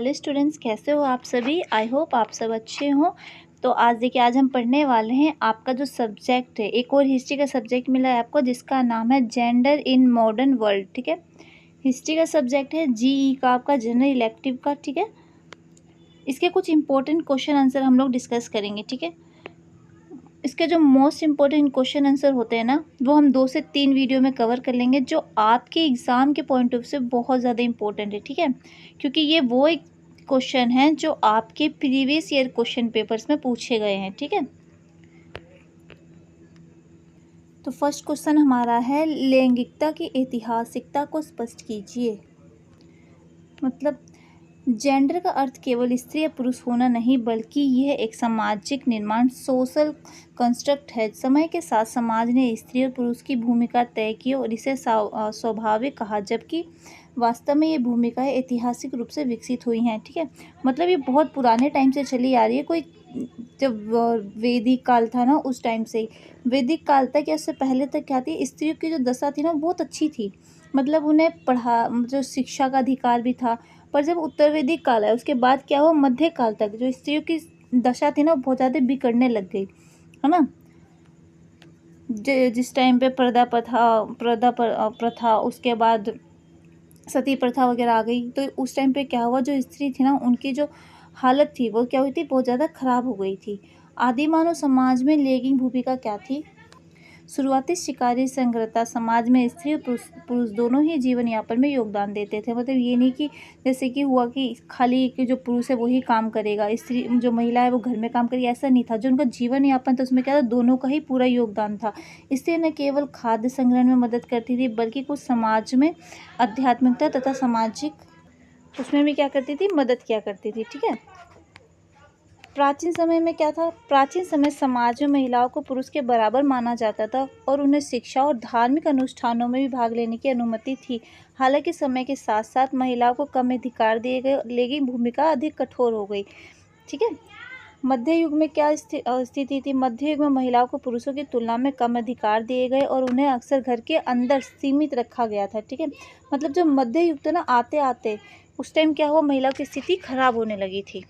Hello students, कैसे हो आप सभी। आई होप आप सब अच्छे हों। तो आज देखिए, आज हम पढ़ने वाले हैं आपका जो सब्जेक्ट है, एक और हिस्ट्री का सब्जेक्ट मिला है आपको जिसका नाम है जेंडर इन मॉडर्न वर्ल्ड। ठीक है, हिस्ट्री का सब्जेक्ट है जीई का आपका, जनरल इलेक्टिव का। ठीक है, इसके कुछ इंपॉर्टेंट क्वेश्चन आंसर हम लोग डिस्कस करेंगे। ठीक है, इसके जो मोस्ट इम्पोर्टेंट क्वेश्चन आंसर होते हैं ना, वो हम 2 से 3 वीडियो में कवर कर लेंगे, जो आपके एग्ज़ाम के पॉइंट ऑफ व्यू से बहुत ज़्यादा इंपॉर्टेंट है। ठीक है, क्योंकि ये वो एक क्वेश्चन हैं जो आपके प्रीवियस ईयर क्वेश्चन पेपर्स में पूछे गए हैं। ठीक है, तो फर्स्ट क्वेश्चन हमारा है, लैंगिकता की ऐतिहासिकता को स्पष्ट कीजिए। मतलब जेंडर का अर्थ केवल स्त्री या पुरुष होना नहीं, बल्कि यह एक सामाजिक निर्माण, सोशल कंस्ट्रक्ट है। समय के साथ समाज ने स्त्री और पुरुष की भूमिका तय की और इसे स्वाभाविक कहा, जबकि वास्तव में ये भूमिकाएं ऐतिहासिक रूप से विकसित हुई हैं। ठीक है, मतलब ये बहुत पुराने टाइम से चली आ रही है। कोई जब वैदिक काल था ना, उस टाइम से ही, वैदिक काल तक या उससे पहले तक क्या थी, स्त्रियों की जो दशा थी ना, बहुत अच्छी थी। मतलब उन्हें जो शिक्षा का अधिकार भी था। पर जब उत्तर वैदिक काल है, उसके बाद क्या हुआ, मध्य काल तक जो स्त्रियों की दशा थी ना, बहुत ज़्यादा बिगड़ने लग गई, है ना। जिस टाइम पे प्रथा, उसके बाद सती प्रथा वगैरह आ गई, तो उस टाइम पे क्या हुआ, जो स्त्री थी ना, उनकी जो हालत थी वो क्या हुई थी, बहुत ज़्यादा खराब हो गई थी। आदि मानव समाज में लैंगिक भूमिका क्या थी। शुरुआती शिकारी संग्रहता समाज में स्त्री और पुरुष दोनों ही जीवन यापन में योगदान देते थे। मतलब ये नहीं कि जैसे कि हुआ कि खाली कि जो पुरुष है वही काम करेगा, स्त्री जो महिला है वो घर में काम करेगी, ऐसा नहीं था। जो उनका जीवन यापन था उसमें क्या था, दोनों का ही पूरा योगदान था। स्त्री न केवल खाद्य संग्रहण में मदद करती थी, बल्कि कुछ समाज में आध्यात्मिकता तथा सामाजिक उसमें भी क्या करती थी, मदद किया करती थी। ठीक है, प्राचीन समय में क्या था, प्राचीन समय समाज में महिलाओं को पुरुष के बराबर माना जाता था और उन्हें शिक्षा और धार्मिक अनुष्ठानों में भी भाग लेने की अनुमति थी। हालांकि समय के साथ साथ महिलाओं को कम अधिकार दिए गए, लेकिन भूमिका अधिक कठोर हो गई। ठीक है, मध्य युग में क्या स्थिति थी, मध्य युग में महिलाओं को पुरुषों की तुलना में कम अधिकार दिए गए और उन्हें अक्सर घर के अंदर सीमित रखा गया था। ठीक है, मतलब जो मध्य युग था ना, आते आते उस टाइम क्या हुआ, महिलाओं की स्थिति खराब होने लगी थी।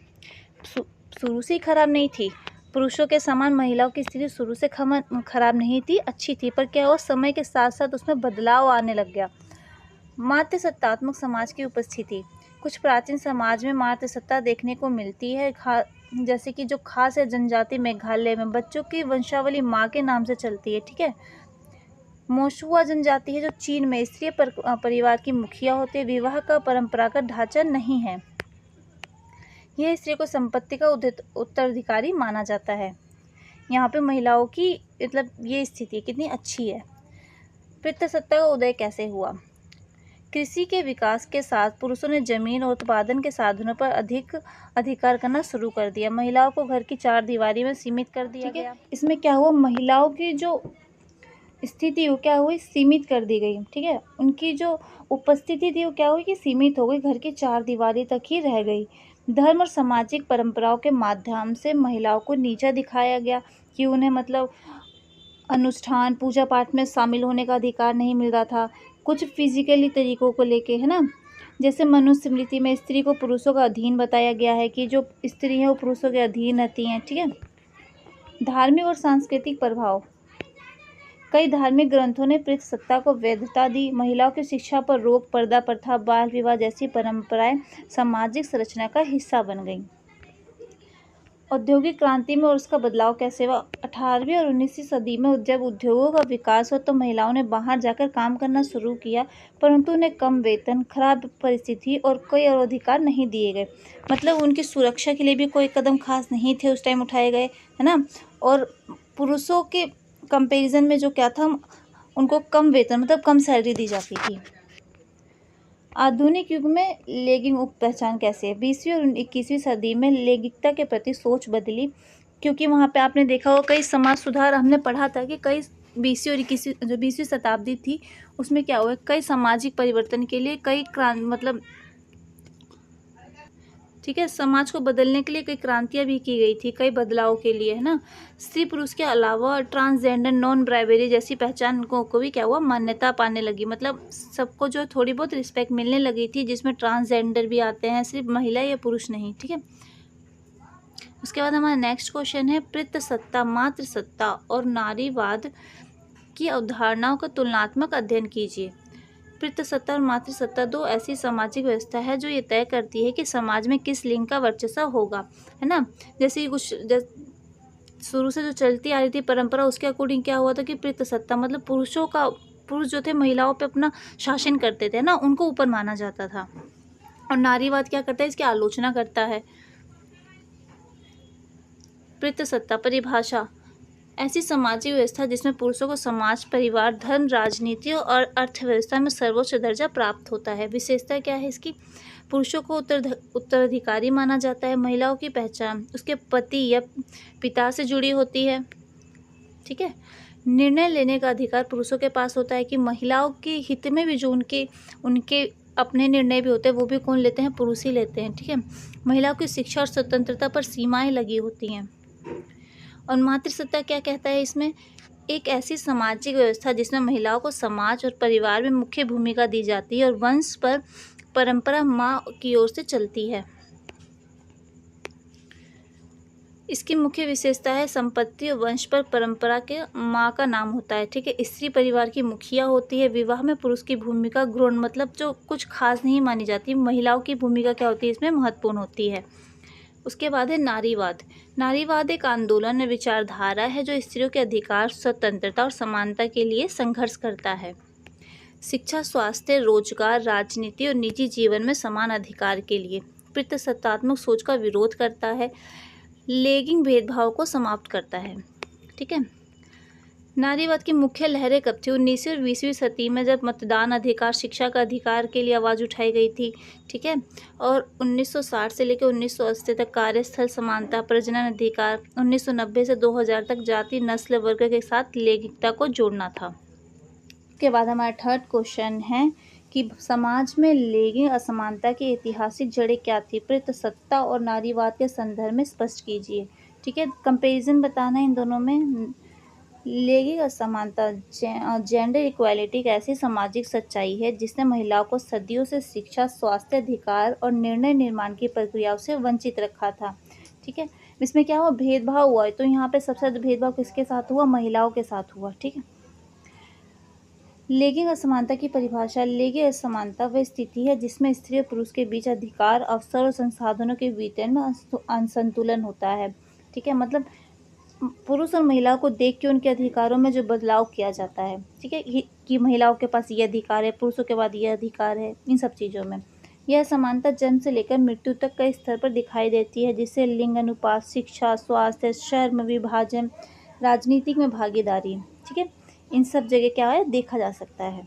शुरू से ही खराब नहीं थी, पुरुषों के समान महिलाओं की स्थिति शुरू से खराब नहीं थी, अच्छी थी। पर क्या हुआ, समय के साथ साथ उसमें बदलाव आने लग गया। मातृसत्तात्मक समाज की उपस्थिति, कुछ प्राचीन समाज में मातृसत्ता देखने को मिलती है। जैसे कि जो खास है जनजाति मेघालय में, बच्चों की वंशावली माँ के नाम से चलती है। ठीक है, मोशुआ जनजाति है जो चीन में, स्त्री परिवार की मुखिया होते हैं, विवाह का परंपरागत ढांचा नहीं है। यह स्त्री को संपत्ति का उत्तराधिकारी माना जाता है। यहाँ पे महिलाओं की मतलब ये स्थिति कितनी अच्छी है। पितृसत्ता का उदय कैसे हुआ। कृषि के विकास के साथ पुरुषों ने जमीन और उत्पादन के साधनों पर अधिक अधिकार करना शुरू कर दिया। महिलाओं को घर की चार दीवारी में सीमित कर दिया गया। इसमें क्या हुआ, महिलाओं की जो स्थिति वो क्या हुई, सीमित कर दी गई। ठीक है, उनकी जो उपस्थिति थी वो क्या हुई कि सीमित हो गई, घर की चार दीवारी तक ही रह गई। धर्म और सामाजिक परंपराओं के माध्यम से महिलाओं को नीचा दिखाया गया कि उन्हें मतलब अनुष्ठान पूजा पाठ में शामिल होने का अधिकार नहीं मिल रहा था। कुछ फिजिकली तरीकों को लेके, है ना, जैसे मनुस्मृति में स्त्री को पुरुषों का अधीन बताया गया है कि जो स्त्री है वो पुरुषों के अधीन रहती हैं। ठीक है, धार्मिक और सांस्कृतिक प्रभाव, कई धार्मिक ग्रंथों ने पितृसत्ता को वैधता दी। महिलाओं की शिक्षा पर रोक, पर्दा प्रथा, बाल विवाह जैसी परंपराएं सामाजिक संरचना का हिस्सा बन गईं। औद्योगिक क्रांति में और उसका बदलाव कैसे हुआ। 18वीं और 19वीं सदी में जब उद्योगों का विकास हुआ तो महिलाओं ने बाहर जाकर काम करना शुरू किया, परंतु उन्हें कम वेतन, खराब परिस्थिति और कोई और अधिकार नहीं दिए गए। मतलब उनकी सुरक्षा के लिए भी कोई कदम खास नहीं थे उस टाइम उठाए गए, है ना। और पुरुषों के कंपैरिजन में जो क्या था, उनको कम वेतन मतलब कम सैलरी दी जाती थी। आधुनिक युग में लैंगिक उप पहचान कैसे है। 20वीं और 21वीं सदी में लैंगिकता के प्रति सोच बदली, क्योंकि वहाँ पे आपने देखा होगा कई समाज सुधार, हमने पढ़ा था कि कई 20वीं और 21वीं जो 20वीं शताब्दी थी उसमें क्या हुआ, कई सामाजिक परिवर्तन के लिए कई मतलब ठीक है। समाज को बदलने के लिए कई क्रांतियाँ भी की गई थी, कई बदलाव के लिए, है ना। स्त्री पुरुष के अलावा ट्रांसजेंडर, नॉन बाइनरी जैसी पहचान को भी क्या हुआ, मान्यता पाने लगी। मतलब सबको जो थोड़ी बहुत रिस्पेक्ट मिलने लगी थी, जिसमें ट्रांसजेंडर भी आते हैं, सिर्फ महिला या पुरुष नहीं, ठीक है। उसके बाद हमारा नेक्स्ट क्वेश्चन है, पितृसत्ता, मातृसत्ता और नारीवाद की अवधारणाओं का तुलनात्मक अध्ययन कीजिए। पितृसत्ता और मातृसत्ता दो ऐसी सामाजिक व्यवस्था है जो ये तय करती है कि समाज में किस लिंग का वर्चस्व होगा, है ना। जैसे कुछ शुरू से जो चलती आ रही थी परंपरा, उसके अकॉर्डिंग क्या हुआ था कि पितृसत्ता मतलब पुरुष जो थे महिलाओं पे अपना शासन करते थे ना, उनको ऊपर माना जाता था। और नारीवाद क्या करता है, इसकी आलोचना करता है। पितृसत्ता परिभाषा, ऐसी सामाजिक व्यवस्था जिसमें पुरुषों को समाज, परिवार, धर्म, राजनीति और अर्थव्यवस्था में सर्वोच्च दर्जा प्राप्त होता है। विशेषता क्या है इसकी, पुरुषों को उत्तराधिकारी माना जाता है। महिलाओं की पहचान उसके पति या पिता से जुड़ी होती है, ठीक है। निर्णय लेने का अधिकार पुरुषों के पास होता है, कि महिलाओं के हित में भी जो उनके अपने निर्णय भी होते हैं, वो भी कौन लेते हैं, पुरुष ही लेते हैं, ठीक है। महिलाओं की शिक्षा और स्वतंत्रता पर सीमाएं लगी होती हैं। और मातृसत्ता क्या कहता है इसमें, एक ऐसी सामाजिक व्यवस्था जिसमें महिलाओं को समाज और परिवार में मुख्य भूमिका दी जाती है और वंश पर परंपरा माँ की ओर से चलती है। इसकी मुख्य विशेषता है संपत्ति और वंश पर परंपरा के माँ का नाम होता है, ठीक है। स्त्री परिवार की मुखिया होती है। विवाह में पुरुष की भूमिका गौण मतलब जो कुछ खास नहीं मानी जाती, महिलाओं की भूमिका क्या होती है इसमें, महत्वपूर्ण होती है। उसके बाद है नारीवाद। नारीवाद एक आंदोलन, विचारधारा है जो स्त्रियों के अधिकार, स्वतंत्रता और समानता के लिए संघर्ष करता है। शिक्षा, स्वास्थ्य, रोजगार, राजनीति और निजी जीवन में समान अधिकार के लिए पितृसत्तात्मक सोच का विरोध करता है। लैंगिक भेदभाव को समाप्त करता है, ठीक है। नारीवाद की मुख्य लहरें कब थी, 19वीं और 20वीं सदी में, जब मतदान अधिकार, शिक्षा का अधिकार के लिए आवाज़ उठाई गई थी, ठीक है। और 1960 से लेकर 1980 तक कार्यस्थल समानता, प्रजनन अधिकार, 1990 से 2000 तक जाति, नस्ल, वर्ग के साथ लैंगिकता को जोड़ना था। उसके बाद हमारा थर्ड क्वेश्चन है कि समाज में लैंगिक असमानता की ऐतिहासिक जड़ें क्या थी, पितृसत्ता और नारीवाद के संदर्भ में स्पष्ट कीजिए, ठीक है। कंपेरिजन बताना है इन दोनों में। लैंगिक असमानता, जेंडर इक्वालिटी एक ऐसी सामाजिक सच्चाई है जिसने महिलाओं को सदियों से शिक्षा, स्वास्थ्य, अधिकार और निर्णय निर्माण की प्रक्रियाओं से वंचित रखा था, ठीक है। इसमें क्या हुआ, भेदभाव हुआ है, तो यहाँ पे सबसे ज़्यादा भेदभाव किसके साथ हुआ, महिलाओं के साथ हुआ, ठीक है। लैंगिक असमानता की परिभाषा, लैंगिक असमानता वह स्थिति है जिसमें स्त्री और पुरुष के बीच अधिकार, अवसर और संसाधनों के वितरण में असंतुलन होता है, ठीक है। मतलब पुरुष और महिलाओं को देख के उनके अधिकारों में जो बदलाव किया जाता है, ठीक है, कि महिलाओं के पास ये अधिकार है, पुरुषों के बाद ये अधिकार है, इन सब चीज़ों में यह समानता जन्म से लेकर मृत्यु तक कई स्तर पर दिखाई देती है, जिससे लिंग अनुपात, शिक्षा, स्वास्थ्य, श्रम विभाजन, राजनीतिक में भागीदारी, ठीक है, इन सब जगह क्या है देखा जा सकता है।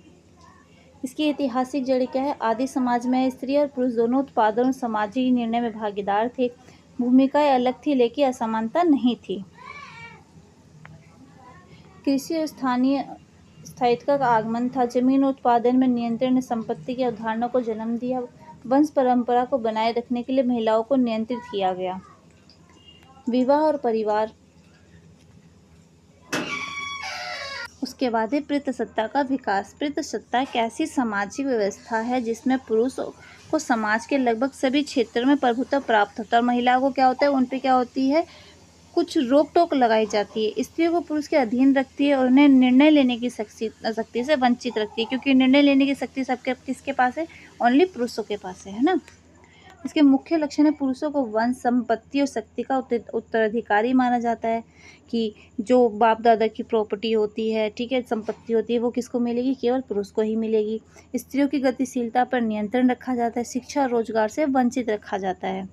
इसकी ऐतिहासिक जड़ क्या है, आदि समाज में स्त्री और पुरुष दोनों उत्पादन और सामाजिक निर्णय में भागीदार थे। भूमिकाएं अलग थी लेकिन असमानता नहीं थी। कृषि और स्थानीय स्थायित्व का आगमन था। जमीन उत्पादन में नियंत्रण ने संपत्ति की अवधारणा को जन्म दिया। वंश परंपरा को बनाए रखने के लिए महिलाओं को नियंत्रित किया गया। विवाह और परिवार। उसके बाद है पितृसत्ता का विकास। पितृसत्ता एक ऐसी सामाजिक व्यवस्था है जिसमें पुरुषों को समाज के लगभग सभी क्षेत्रों में प्रभुत्व प्राप्त होता है और महिलाओं को क्या होता है, उन पर क्या होती है, कुछ रोक टोक लगाई जाती है। स्त्रियों को पुरुष के अधीन रखती है और उन्हें निर्णय लेने की शक्ति से वंचित रखती है, क्योंकि निर्णय लेने की शक्ति सबके किसके पास है, ओनली पुरुषों के पास है ना। इसके मुख्य लक्षण है, पुरुषों को वंश, संपत्ति और शक्ति का उत्तराधिकारी माना जाता है, कि जो बाप दादा की प्रॉपर्टी होती है, ठीक है, संपत्ति होती है, वो किसको मिलेगी, केवल पुरुष को ही मिलेगी। स्त्रियों की गतिशीलता पर नियंत्रण रखा जाता है। शिक्षा और रोजगार से वंचित रखा जाता है।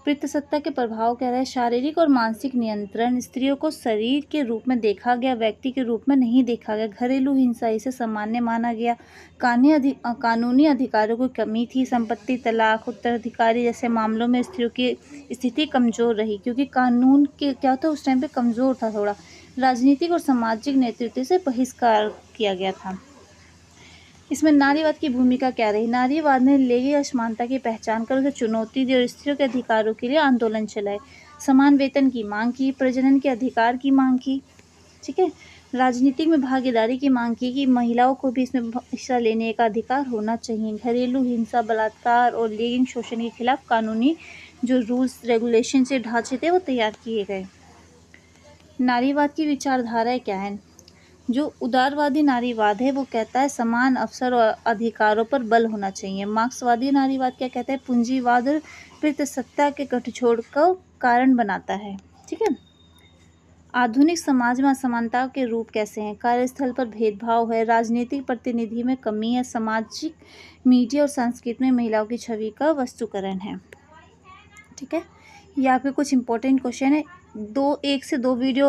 पितृसत्ता के प्रभाव क्या रहे, शारीरिक और मानसिक नियंत्रण। स्त्रियों को शरीर के रूप में देखा गया, व्यक्ति के रूप में नहीं देखा गया। घरेलू हिंसा इसे सामान्य माना गया। कानूनी अधिकारों की कमी थी। संपत्ति, तलाक, उत्तराधिकारी जैसे मामलों में स्त्रियों की स्थिति कमजोर रही, क्योंकि कानून के क्या होता उस टाइम पे कमजोर था थोड़ा। राजनीतिक और सामाजिक नेतृत्व से बहिष्कार किया गया था। इसमें नारीवाद की भूमिका क्या रही? नारीवाद ने लैंगिक असमानता की पहचान कर उसे चुनौती दी और स्त्रियों के अधिकारों के लिए आंदोलन चलाए। समान वेतन की मांग की, प्रजनन के अधिकार की मांग की, ठीक है, राजनीतिक में भागीदारी की मांग की कि महिलाओं को भी इसमें हिस्सा लेने का अधिकार होना चाहिए। घरेलू हिंसा, बलात्कार और लैंगिक शोषण के खिलाफ कानूनी जो रूल्स रेगुलेशन से ढांचे थे वो तैयार किए गए। नारीवाद की विचारधाराएं क्या है? जो उदारवादी नारीवाद है वो कहता है समान अवसर और अधिकारों पर बल होना चाहिए। मार्क्सवादी नारीवाद क्या कहता है? पूंजीवाद और पितृसत्ता के गठजोड़ को कारण बनाता है, ठीक है। आधुनिक समाज में असमानता के रूप कैसे हैं? कार्यस्थल पर भेदभाव है, राजनीतिक प्रतिनिधि में कमी है, सामाजिक मीडिया और संस्कृति में महिलाओं की छवि का वस्तुकरण है, ठीक है। ये आपके कुछ इंपॉर्टेंट क्वेश्चन है। 1 से 2 वीडियो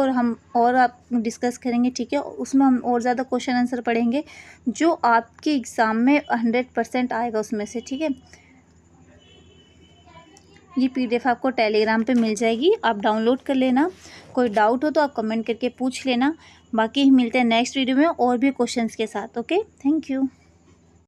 और आप डिस्कस करेंगे, ठीक है। उसमें हम और ज़्यादा क्वेश्चन आंसर पढ़ेंगे जो आपके एग्ज़ाम में 100% आएगा उसमें से, ठीक है। ये PDF आपको टेलीग्राम पे मिल जाएगी, आप डाउनलोड कर लेना। कोई डाउट हो तो आप कमेंट करके पूछ लेना। बाकी मिलते हैं नेक्स्ट वीडियो में और भी क्वेश्चंस के साथ। Okay, thank you.